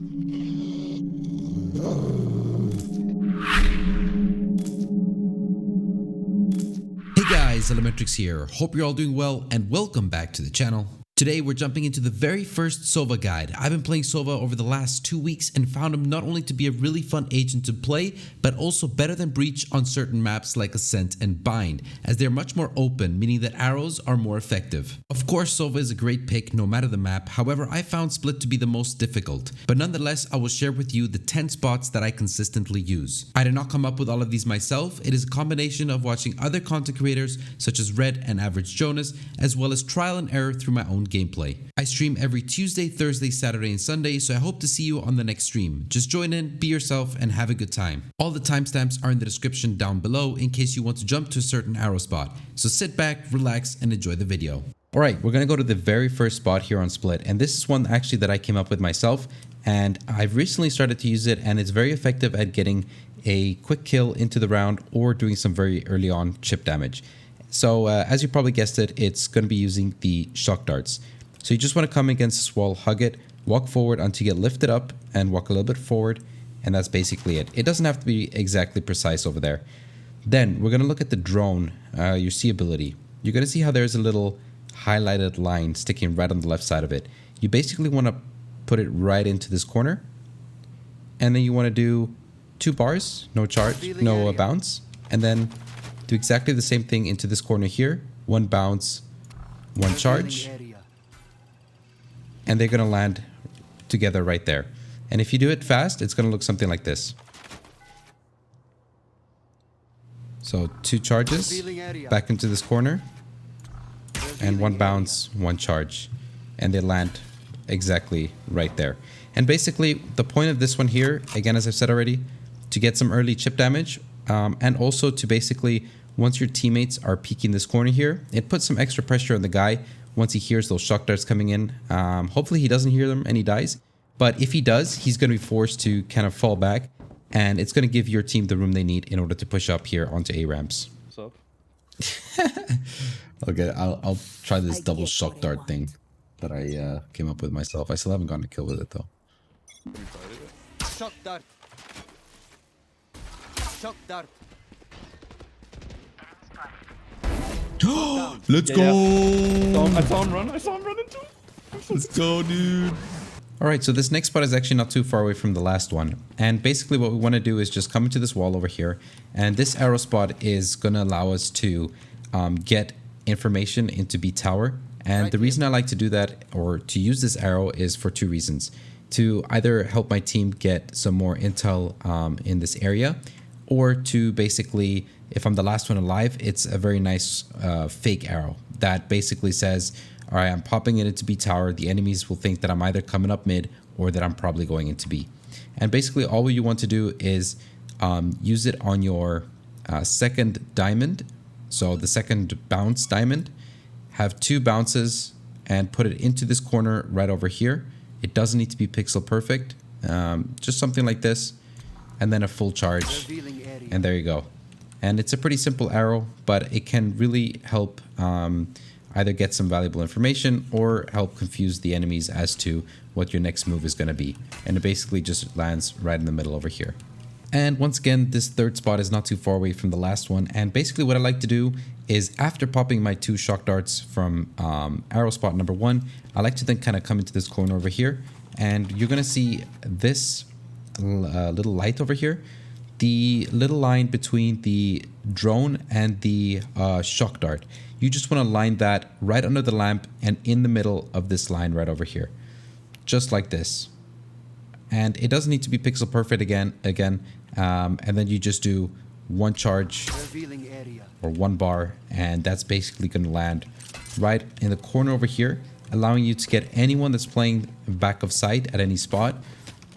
Hey guys, LMNTRIX here. Hope you're all doing well and welcome back to the channel. Today we're jumping into the very first Sova guide. I've been playing Sova over the last 2 weeks and found him not only to be a really fun agent to play, but also better than Breach on certain maps like Ascent and Bind, as they're much more open, meaning that arrows are more effective. Of course, Sova is a great pick no matter the map, however I found Split to be the most difficult, but nonetheless I will share with you the 10 spots that I consistently use. I did not come up with all of these myself, it is a combination of watching other content creators such as Red and Average Jonas, as well as trial and error through my own gameplay. I stream every Tuesday, Thursday, Saturday, and Sunday, so I hope to see you on the next stream. Just join in, be yourself, and have a good time. All the timestamps are in the description down below in case you want to jump to a certain arrow spot. So sit back, relax, and enjoy the video. Alright, we're going to go to the very first spot here on Split, and this is one actually that I came up with myself, and I've recently started to use it, and it's very effective at getting a quick kill into the round or doing some very early on chip damage. So as you probably guessed it, it's going to be using the shock darts. So you just want to come against this wall, hug it, walk forward until you get lifted up and walk a little bit forward. And that's basically it. It doesn't have to be exactly precise over there. Then we're going to look at the drone, your C ability. You're going to see how there's a little highlighted line sticking right on the left side of it. You basically want to put it right into this corner. And then you want to do 2 bars, no charge, no bounce. And then do exactly the same thing into this corner here. 1 bounce, 1 charge. And they're going to land together right there. And if you do it fast, it's going to look something like this. So 2 charges, back into this corner, and 1 bounce, 1 charge. And they land exactly right there. And basically, the point of this one here, again, as I've said already, to get some early chip damage, and also to basically, once your teammates are peeking this corner here, it puts some extra pressure on the guy once he hears those shock darts coming in. Hopefully he doesn't hear them and he dies. But if he does, he's going to be forced to kind of fall back. And it's going to give your team the room they need in order to push up here onto A ramps. What's up? Okay, I'll try this double shock dart thing that I came up with myself. I still haven't gotten a kill with it though. Shock dart. Shock dart. Let's go! I saw him run. I saw him running too. Let's go, dude. Alright, so this next spot is actually not too far away from the last one. And basically what we want to do is just come into this wall over here. And this arrow spot is going to allow us to get information into B tower. And the reason I like to do that, or to use this arrow, is for 2 reasons. To either help my team get some more intel in this area, or to basically, if I'm the last one alive, it's a very nice fake arrow that basically says, all right, I'm popping it into B tower. The enemies will think that I'm either coming up mid or that I'm probably going into B. And basically all you want to do is use it on your second diamond. So the second bounce diamond, have 2 bounces and put it into this corner right over here. It doesn't need to be pixel perfect, just something like this. And then a full charge, and there you go. And it's a pretty simple arrow, but it can really help either get some valuable information or help confuse the enemies as to what your next move is going to be. And it basically just lands right in the middle over here. And once again, this third spot is not too far away from the last one. And basically what I like to do is, after popping my 2 shock darts from arrow spot number 1, I like to then kind of come into this corner over here. And you're going to see this little light over here. The little line between the drone and the shock dart. You just want to line that right under the lamp and in the middle of this line right over here. Just like this. And it doesn't need to be pixel perfect again. And then you just do 1 charge or 1 bar, and that's basically going to land right in the corner over here, allowing you to get anyone that's playing back of sight at any spot.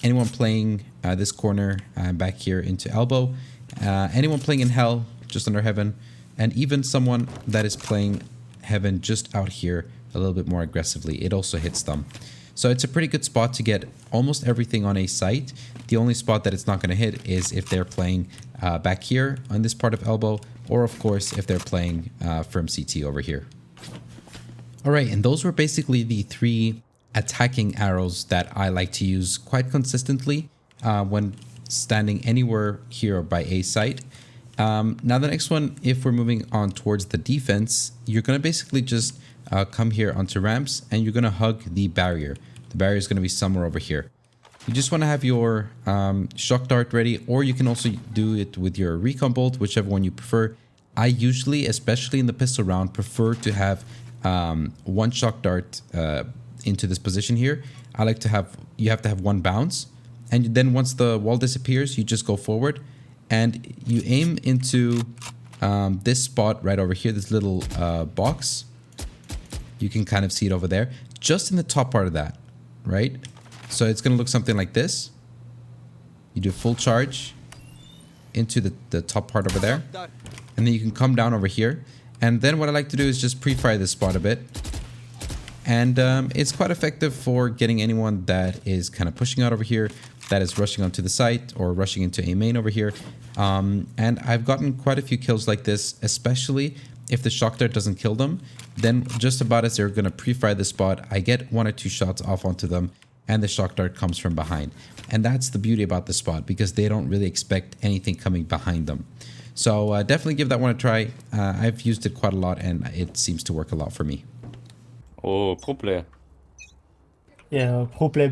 Anyone playing this corner back here into elbow, anyone playing in hell just under heaven, and even someone that is playing heaven just out here a little bit more aggressively, it also hits them. So it's a pretty good spot to get almost everything on a site. The only spot that it's not going to hit is if they're playing back here on this part of elbow, or of course if they're playing from CT over here. All right, and those were basically the 3 attacking arrows that I like to use quite consistently when standing anywhere here by a site. Now the next one, if we're moving on towards the defense, you're going to basically just come here onto ramps and you're going to hug the barrier. The barrier is going to be somewhere over here. You just want to have your shock dart ready, or you can also do it with your recon bolt, whichever one you prefer. I usually, especially in the pistol round, prefer to have one shock dart into this position here. I like to have, you have to have one bounce, and then once the wall disappears, you just go forward and you aim into this spot right over here, this little box. You can kind of see it over there, just in the top part of that, right? So it's going to look something like this. You do full charge into the top part over there. And then you can come down over here. And then what I like to do is just pre-fire this spot a bit. And it's quite effective for getting anyone that is kind of pushing out over here, that is rushing onto the site or rushing into a main over here. And I've gotten quite a few kills like this, especially if the shock dart doesn't kill them. Then just about as they're going to pre-fire the spot, I get 1 or 2 shots off onto them, and the shock dart comes from behind. And that's the beauty about the spot, because they don't really expect anything coming behind them. So definitely give that one a try. I've used it quite a lot and it seems to work a lot for me. Oh, pro player. Yeah, pro play.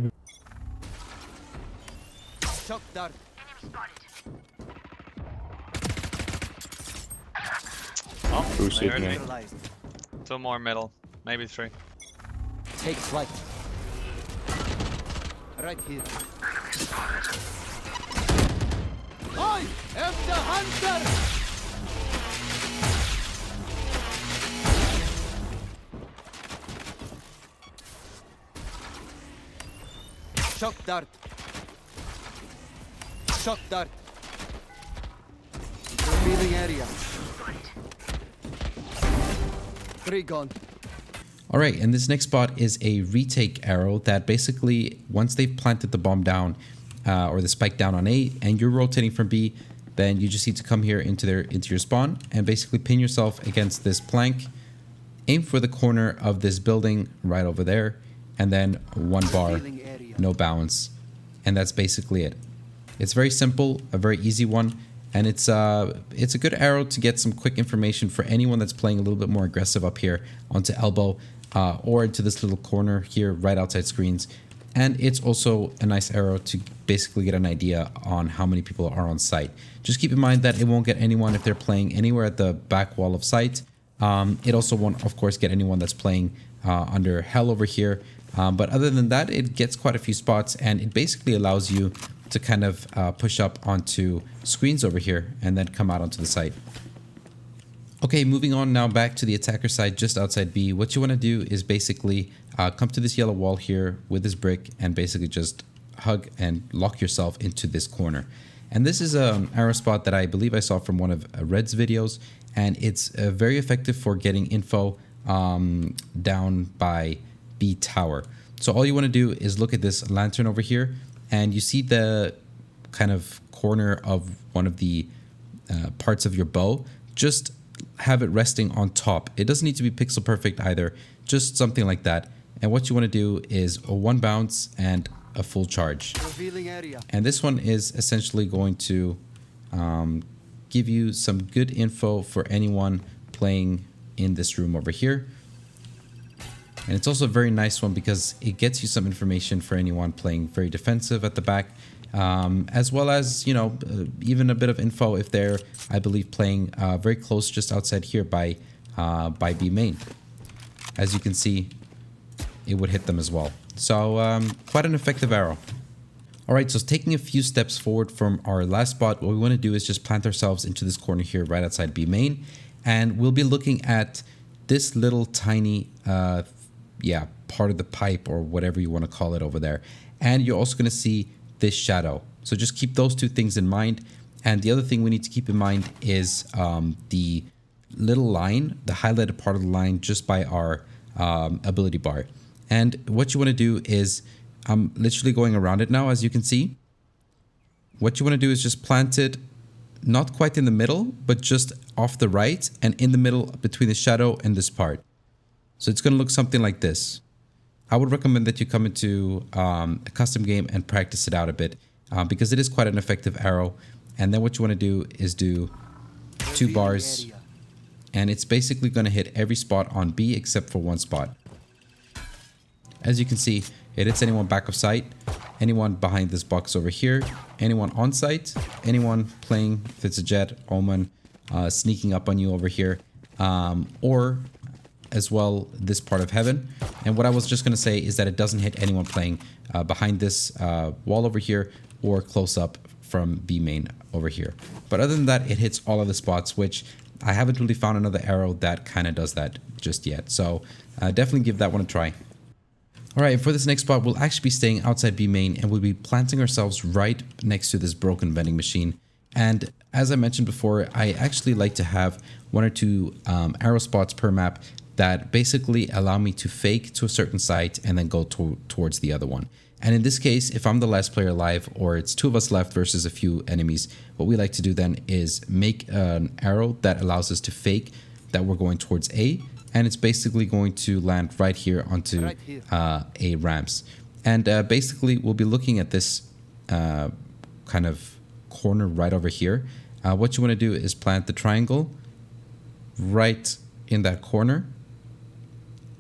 Shock dart. Oh, Who they shit, heard me. man? Neutralized. 2 more middle, maybe 3. Take flight. Right here. I am the hunter! Shock dart. Shock dart. Revealing area. 3 gone. All right, and this next spot is a retake arrow that basically, once they've planted the bomb down or the spike down on A and you're rotating from B, then you just need to come here into your spawn and basically pin yourself against this plank, aim for the corner of this building right over there, and then 1 bar, no bounce, and that's basically it. It's very simple, a very easy one, and it's a good arrow to get some quick information for anyone that's playing a little bit more aggressive up here onto elbow or into this little corner here right outside screens. And it's also a nice arrow to basically get an idea on how many people are on site. Just keep in mind that it won't get anyone if they're playing anywhere at the back wall of site. It also won't, of course, get anyone that's playing under hell over here. But other than that, it gets quite a few spots, and it basically allows you to kind of push up onto screens over here and then come out onto the site. Okay, moving on now back to the attacker side just outside B. What you want to do is basically come to this yellow wall here with this brick and basically just hug and lock yourself into this corner. And this is an arrow spot that I believe I saw from one of Red's videos, and it's very effective for getting info down by B tower. So all you want to do is look at this lantern over here, and you see the kind of corner of one of the parts of your bow. Just have it resting on top. It doesn't need to be pixel perfect either, just something like that. And what you want to do is a 1 bounce and a full charge. Revealing area. And this one is essentially going to give you some good info for anyone playing in this room over here. And it's also a very nice one because it gets you some information for anyone playing very defensive at the back, as well as, you know, even a bit of info if they're, I believe, playing very close just outside here by B main. As you can see, it would hit them as well. So quite an effective arrow. All right, so taking a few steps forward from our last spot, what we want to do is just plant ourselves into this corner here right outside B main. And we'll be looking at this little tiny part of the pipe or whatever you want to call it over there. And you're also going to see this shadow. So just keep those 2 things in mind. And the other thing we need to keep in mind is the little line, the highlighted part of the line just by our ability bar. And what you want to do is, I'm literally going around it now, as you can see. What you want to do is just plant it not quite in the middle, but just off the right and in the middle between the shadow and this part. So it's going to look something like this. I would recommend that you come into a custom game and practice it out a bit because it is quite an effective arrow. And then what you want to do is do 2 bars, and it's basically going to hit every spot on B except for one spot. As you can see, it hits anyone back of sight, anyone behind this box over here, anyone on site, anyone playing, if it's a jet, Omen, sneaking up on you over here, or as well this part of heaven. And what I was just going to say is that it doesn't hit anyone playing behind this wall over here or close up from B main over here. But other than that, it hits all of the spots, which I haven't really found another arrow that kind of does that just yet. So definitely give that one a try. Alright, for this next spot, we'll actually be staying outside B main and we'll be planting ourselves right next to this broken vending machine. And as I mentioned before, I actually like to have 1 or 2 arrow spots per map that basically allow me to fake to a certain site and then go towards the other one. And in this case, if I'm the last player alive or it's 2 of us left versus a few enemies, what we like to do then is make an arrow that allows us to fake that we're going towards A. And it's basically going to land right here onto A ramps. And basically, we'll be looking at this kind of corner right over here. What you want to do is plant the triangle right in that corner.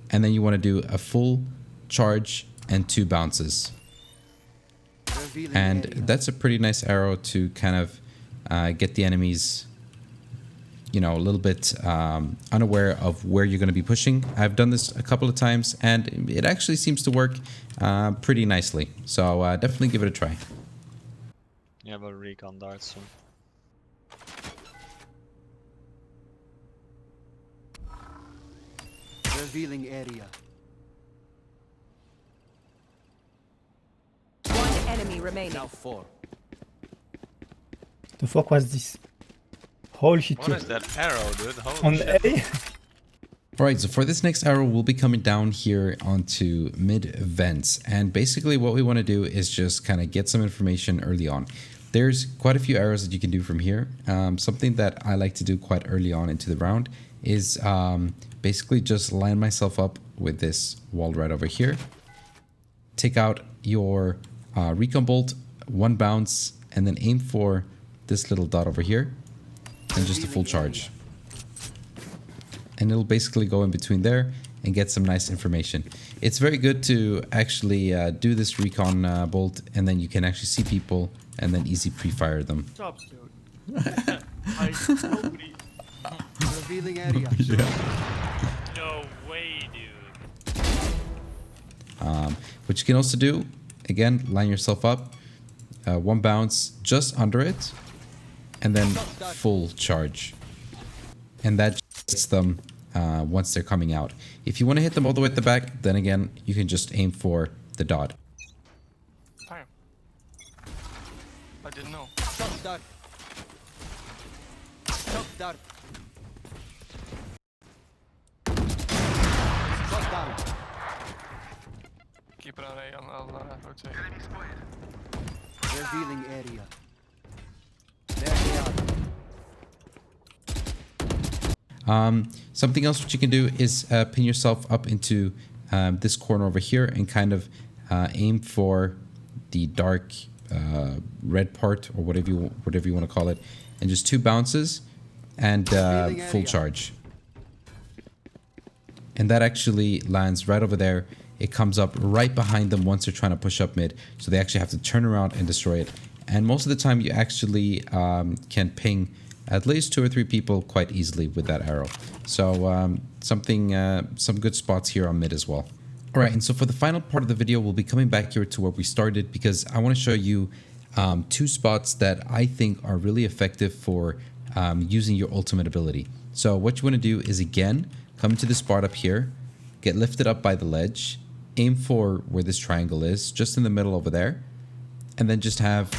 And then you want to do a full charge and 2 bounces. And that's a pretty nice arrow to kind of get the enemies, you know, a little bit unaware of where you're going to be pushing. I've done this a couple of times and it actually seems to work pretty nicely. So definitely give it a try. You have a recon dart soon. Revealing area. One enemy remaining. Now 4. The fuck was this? Holy shit. What is that arrow, dude? Holy On shit. A? Alright, so for this next arrow, we'll be coming down here onto mid vents. And basically what we want to do is just kind of get some information early on. There's quite a few arrows that you can do from here. Something that I like to do quite early on into the round is basically just line myself up with this wall right over here. Take out your recon bolt, 1 bounce, and then aim for this little dot over here. And just a full charge. And it'll basically go in between there and get some nice information. It's very good to actually do this recon bolt, and then you can actually see people and then easy pre-fire them. Job, dude. Nobody. Revealing area. No way, dude. What you can also do, again, line yourself up, 1 bounce just under it, and then full charge. And that hits them once they're coming out. If you want to hit them all the way at the back, then again, you can just aim for the dot. Damn. I didn't know. Shot dart. Shot dart. Shot down. Keep an eye on rotate. Revealing area. There they are. Something else what you can do is pin yourself up into this corner over here and kind of aim for the dark red part or whatever you want to call it, and just 2 bounces and full charge. And that actually lands right over there. It comes up right behind them once they're trying to push up mid, so they actually have to turn around and destroy it. And most of the time you actually can ping at least 2 or 3 people quite easily with that arrow. So some good spots here on mid as well. All right, and so for the final part of the video, we'll be coming back here to where we started because I want to show you 2 spots that I think are really effective for using your ultimate ability. So what you want to do is, again, come into this spot up here, get lifted up by the ledge, aim for where this triangle is, just in the middle over there, and then just have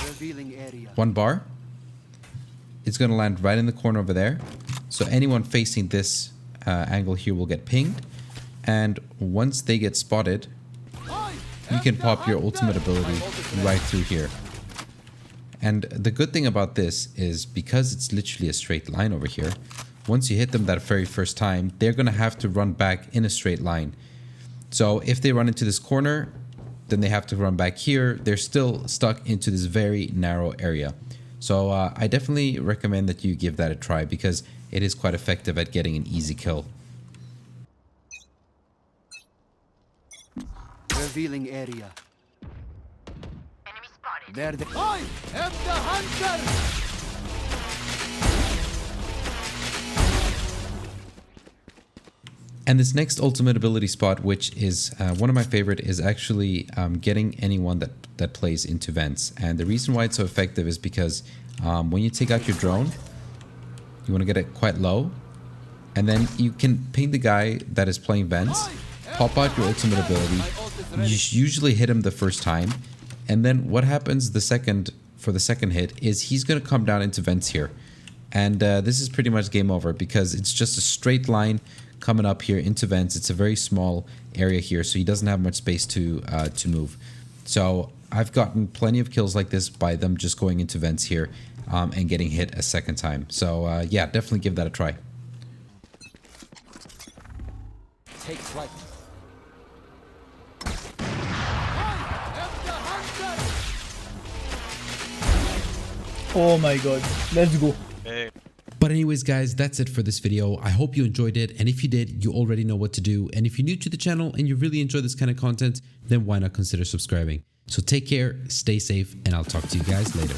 1 bar. It's going to land right in the corner over there. So anyone facing this angle here will get pinged. And once they get spotted, you can pop your ultimate ability right through here. And the good thing about this is because it's literally a straight line over here, once you hit them that very first time, they're going to have to run back in a straight line. So if they run into this corner, then they have to run back here. They're still stuck into this very narrow area. So I definitely recommend that you give that a try because it is quite effective at getting an easy kill. Revealing area. There they I am the hunter! And this next ultimate ability spot, which is one of my favorite, is actually getting anyone that plays into vents. And the reason why it's so effective is because when you take out your drone, you want to get it quite low. And then you can ping the guy that is playing vents, pop out your ultimate ability. You usually hit him the first time. And then what happens for the second hit is he's going to come down into vents here. And this is pretty much game over because it's just a straight line coming up here into vents. It's a very small area here, so he doesn't have much space to move. So I've gotten plenty of kills like this by them just going into vents here and getting hit a second time. So yeah, definitely give that a try. Take flight. Oh my god. Let's go. Hey. But anyways, guys, that's it for this video. I hope you enjoyed it. And if you did, you already know what to do. And if you're new to the channel and you really enjoy this kind of content, then why not consider subscribing? So take care, stay safe, and I'll talk to you guys later.